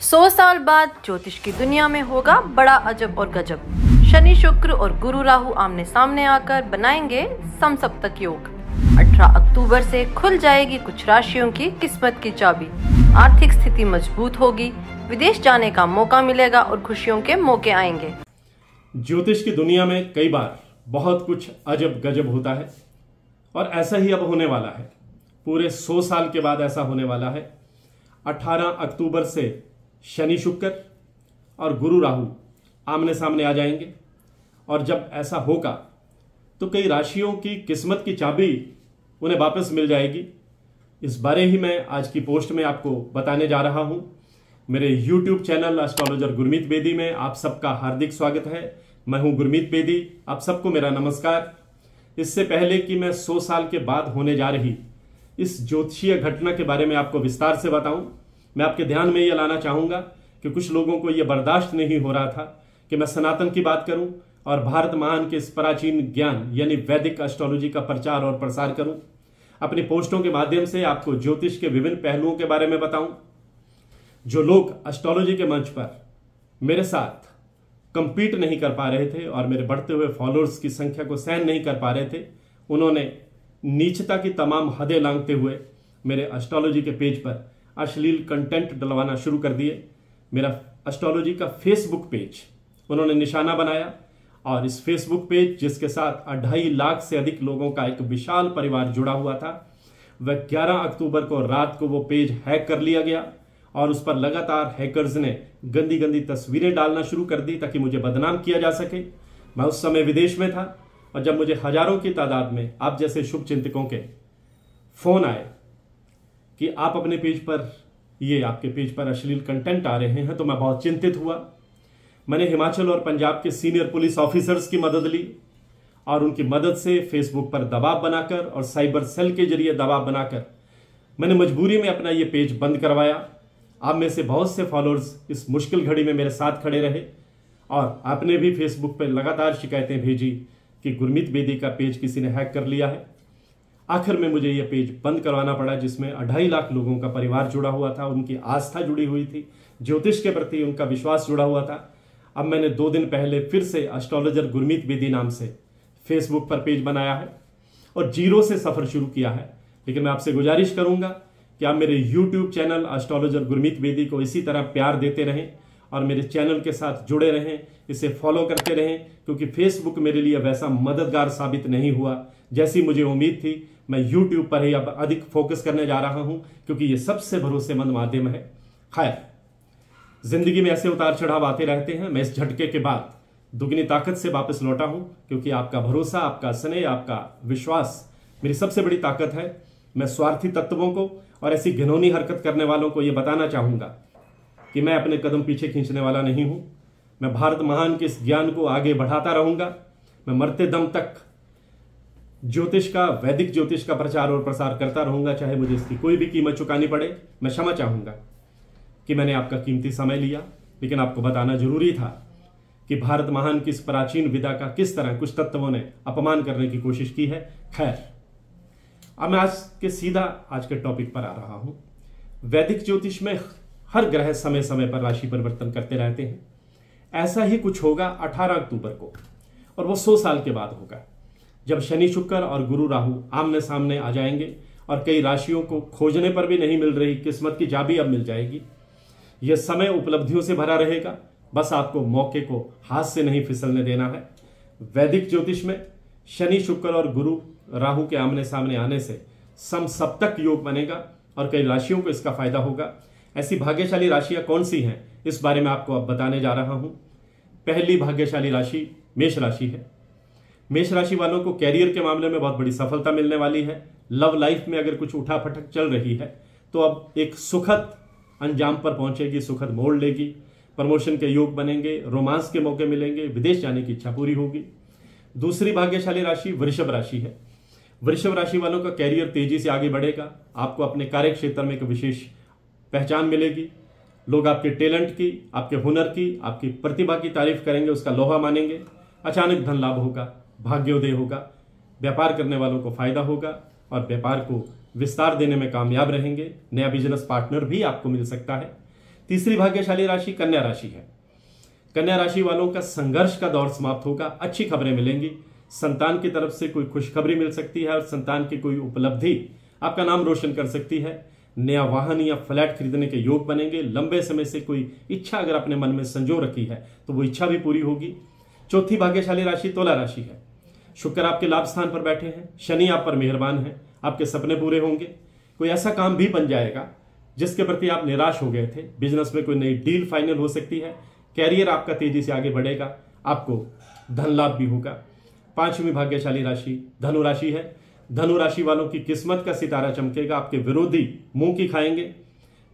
100 साल बाद ज्योतिष की दुनिया में होगा बड़ा अजब और गजब। शनि शुक्र और गुरु राहु आमने सामने आकर बनाएंगे समसप्तक योग। 18 अक्टूबर से खुल जाएगी कुछ राशियों की किस्मत की चाबी। आर्थिक स्थिति मजबूत होगी, विदेश जाने का मौका मिलेगा और खुशियों के मौके आएंगे। ज्योतिष की दुनिया में कई बार बहुत कुछ अजब गजब होता है और ऐसा ही अब होने वाला है। पूरे 100 साल के बाद ऐसा होने वाला है। 18 अक्टूबर से शनि शुक्र और गुरु राहु आमने सामने आ जाएंगे और जब ऐसा होगा तो कई राशियों की किस्मत की चाबी उन्हें वापस मिल जाएगी। इस बारे ही मैं आज की पोस्ट में आपको बताने जा रहा हूं। मेरे YouTube channel astrologer Gurmeet Bedi में आप सबका हार्दिक स्वागत है। मैं हूं गुरमीत बेदी। आप सबको मेरा नमस्कार। इससे पहले कि मैं 100 साल के बाद होने जा रही इस ज्योतिषीय घटना के बारे में आपको विस्तार से बताऊं, मैं आपके ध्यान में यह लाना चाहूंगा कि कुछ लोगों को यह बर्दाश्त नहीं हो रहा था कि मैं सनातन की बात करूं और भारत महान के इस प्राचीन ज्ञान यानी वैदिक एस्ट्रोलॉजी का प्रचार और प्रसार करूं। अपनी पोस्टों के माध्यम से आपको ज्योतिष के विभिन्न पहलुओं के बारे में बताऊं। जो लोग एस्ट्रोलॉजी के मंच पर मेरे साथ कंपीट नहीं कर पा रहे थे और मेरे बढ़ते हुए फॉलोअर्स की संख्या को सहन नहीं कर पा रहे थे, उन्होंने नीचता की तमाम हदें लांघते हुए मेरे एस्ट्रोलॉजी के पेज पर अश्लील कंटेंट डलवाना शुरू कर दिए। मेरा एस्ट्रोलॉजी का फेसबुक पेज उन्होंने निशाना बनाया और इस फेसबुक पेज जिसके साथ 2.5 लाख से अधिक लोगों का एक विशाल परिवार जुड़ा हुआ था, वह 11 अक्टूबर को रात को वो पेज हैक कर लिया गया और उस पर लगातार हैकर्स ने गंदी गंदी तस्वीरें डालना शुरू कर दी ताकि मुझे बदनाम किया जा सके। मैं उस समय विदेश में था और जब मुझे हजारों की तादाद में आप जैसे शुभ चिंतकों के फोन आए कि आप अपने पेज पर आपके पेज पर अश्लील कंटेंट आ रहे हैं, तो मैं बहुत चिंतित हुआ। मैंने हिमाचल और पंजाब के सीनियर पुलिस ऑफिसर्स की मदद ली और उनकी मदद से फेसबुक पर दबाव बनाकर और साइबर सेल के जरिए दबाव बनाकर मैंने मजबूरी में अपना ये पेज बंद करवाया। आप में से बहुत से फॉलोअर्स इस मुश्किल घड़ी में मेरे साथ खड़े रहे और आपने भी फेसबुक पर लगातार शिकायतें भेजी कि गुरमीत बेदी का पेज किसी ने हैक कर लिया है। आखिर में मुझे यह पेज बंद करवाना पड़ा जिसमें 2.5 लाख लोगों का परिवार जुड़ा हुआ था, उनकी आस्था जुड़ी हुई थी, ज्योतिष के प्रति उनका विश्वास जुड़ा हुआ था। अब मैंने 2 दिन पहले फिर से एस्ट्रोलॉजर गुरमीत बेदी नाम से फेसबुक पर पेज बनाया है और जीरो से सफर शुरू किया है। लेकिन मैं आपसे गुजारिश करूंगा कि आप मेरे YouTube channel astrologer Gurmeet Bedi को इसी तरह प्यार देते रहें और मेरे चैनल के साथ जुड़े रहें, इसे फॉलो करते रहें, क्योंकि फेसबुक मेरे लिए वैसा मददगार साबित नहीं हुआ जैसी मुझे उम्मीद थी। मैं YouTube पर ही अब अधिक फोकस करने जा रहा हूं क्योंकि यह सबसे भरोसेमंद माध्यम है। खैर, जिंदगी में ऐसे उतार चढ़ाव आते रहते हैं। मैं इस झटके के बाद दुगनी ताकत से वापस लौटा हूं क्योंकि आपका भरोसा, आपका स्नेह, आपका विश्वास मेरी सबसे बड़ी ताकत है। मैं स्वार्थी तत्वों को और ऐसी घिनौनी हरकत करने वालों को यह बताना चाहूंगा कि मैं अपने कदम पीछे खींचने वाला नहीं हूं। मैं भारत महान के इस ज्ञान को आगे बढ़ाता रहूंगा। मैं मरते दम तक ज्योतिष का, वैदिक ज्योतिष का प्रचार और प्रसार करता रहूंगा, चाहे मुझे इसकी कोई भी कीमत चुकानी पड़े। मैं क्षमा चाहूंगा कि मैंने आपका कीमती समय लिया, लेकिन आपको बताना जरूरी था कि भारत महान की इस प्राचीन विद्या का किस तरह कुछ तत्वों ने अपमान करने की कोशिश की है। खैर, अब मैं आज के टॉपिक पर आ रहा हूं। वैदिक ज्योतिष में हर ग्रह समय समय पर राशि परिवर्तन करते रहते हैं। ऐसा ही कुछ होगा 18 अक्टूबर को और वो 100 साल के बाद होगा जब शनि शुक्र और गुरु राहु आमने सामने आ जाएंगे और कई राशियों को खोजने पर भी नहीं मिल रही किस्मत की चाबी अब मिल जाएगी। यह समय उपलब्धियों से भरा रहेगा, बस आपको मौके को हाथ से नहीं फिसलने देना है। वैदिक ज्योतिष में शनि शुक्र और गुरु राहु के आमने सामने आने से समसप्तक योग बनेगा और कई राशियों को इसका फायदा होगा। ऐसी भाग्यशाली राशियां कौन सी हैं, इस बारे में आपको अब बताने जा रहा हूं। पहली भाग्यशाली राशि मेष राशि है। मेष राशि वालों को कैरियर के मामले में बहुत बड़ी सफलता मिलने वाली है। लव लाइफ में अगर कुछ उठापटक चल रही है तो अब एक सुखद अंजाम पर पहुंचेगी, सुखद मोड़ लेगी। प्रमोशन के योग बनेंगे, रोमांस के मौके मिलेंगे, विदेश जाने की इच्छा पूरी होगी। दूसरी भाग्यशाली राशि वृषभ राशि है। वृषभ राशि वालों का कैरियर तेजी से आगे बढ़ेगा। आपको अपने कार्य क्षेत्र में एक विशेष पहचान मिलेगी। लोग आपके टैलेंट की, आपके हुनर की, आपकी प्रतिभा की तारीफ करेंगे, उसका लोहा मानेंगे। अचानक धन लाभ होगा, भाग्योदय होगा। व्यापार करने वालों को फायदा होगा और व्यापार को विस्तार देने में कामयाब रहेंगे। नया बिजनेस पार्टनर भी आपको मिल सकता है। तीसरी भाग्यशाली राशि कन्या राशि है। कन्या राशि वालों का संघर्ष का दौर समाप्त होगा, अच्छी खबरें मिलेंगी, संतान की तरफ से कोई खुशखबरी मिल सकती है और संतान की कोई उपलब्धि आपका नाम रोशन कर सकती है। नया वाहन या फ्लैट खरीदने के योग बनेंगे। लंबे समय से कोई इच्छा अगर अपने मन में संजो रखी है तो वो इच्छा भी पूरी होगी। चौथी भाग्यशाली राशि तुला राशि है। शुक्र आपके लाभ स्थान पर बैठे हैं, शनि आप पर मेहरबान हैं, आपके सपने पूरे होंगे। कोई ऐसा काम भी बन जाएगा जिसके प्रति आप निराश हो गए थे। बिजनेस में कोई नई डील फाइनल हो सकती है। कैरियर आपका तेजी से आगे बढ़ेगा, आपको धन लाभ भी होगा। पांचवी भाग्यशाली राशि धनु राशि है। धनु राशि वालों की किस्मत का सितारा चमकेगा, आपके विरोधी मुंह की खाएंगे।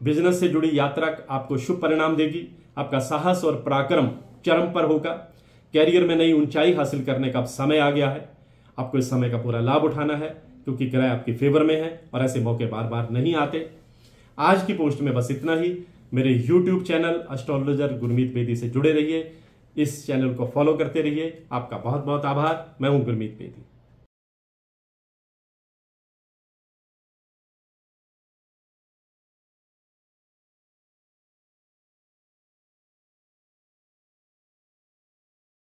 बिजनेस से जुड़ी यात्रा आपको शुभ परिणाम देगी। आपका साहस और पराक्रम चरम पर होगा। कैरियर में नई ऊंचाई हासिल करने का अब समय आ गया है। आपको इस समय का पूरा लाभ उठाना है क्योंकि ग्रह आपकी फेवर में है और ऐसे मौके बार बार नहीं आते। आज की पोस्ट में बस इतना ही। मेरे YouTube channel astrologer Gurmeet Bedi से जुड़े रहिए, इस चैनल को फॉलो करते रहिए। आपका बहुत बहुत आभार। मैं हूं गुरमीत बेदी।